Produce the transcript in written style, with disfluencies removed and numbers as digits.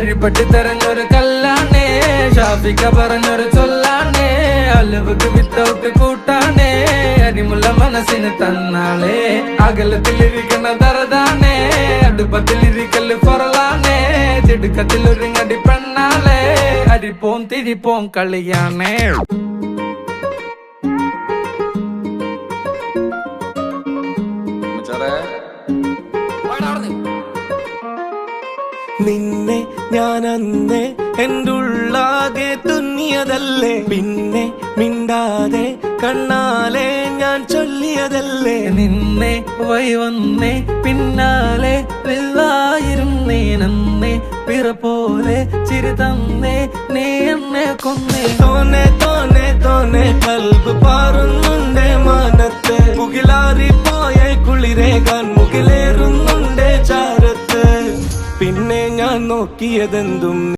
വഴിപെട്ടി തെരഞ്ഞൊരു കല്ലാണേ, ഷാഫിക്ക പറഞ്ഞൊരു ചൊല്ലാണേ, അലവുക്ക് വിത്തൗട്ട് കൂട്ടാണേ, അരിമുള്ള മനസ്സിന് തന്നാളേ. അകലത്തിലിരിക്കുന്ന ദറദാണേ, അടുപ്പത്തിലിരിക്കല് ഫറലാണേ, തിടുക്കത്തിലൊരുങ്ങടി പെണ്ണാളേ, അരിപ്പോം തിരിപ്പോം കളിയാണേ. നിന്നെ ഞാൻ അന്നേ എൻ്റെ ഉള്ളാകെ തുന്നിയതല്ലേ, പിന്നെ മിണ്ടാതെ കണ്ണാലെ ഞാൻ ചൊല്ലിയതല്ലേ. നിന്നെ വന്നേ പിന്നാലെ വെള്ളായിരുന്നേ, നന്നേ പിറ പോലെ ചിരി തന്നേ, നീ എന്നെ കൊന്നേ. തോനെ തോനെ തോനെ കൽബ് പാറുന്നുണ്ടേ മാനത്ത്, മുകിലാറിപ്പോയ കുളിരേകാൻ മുകിലേറുന്നുണ്ടേ ചാരത്ത്. പിന്നെ ഞാൻ നോക്കിയതെന്തും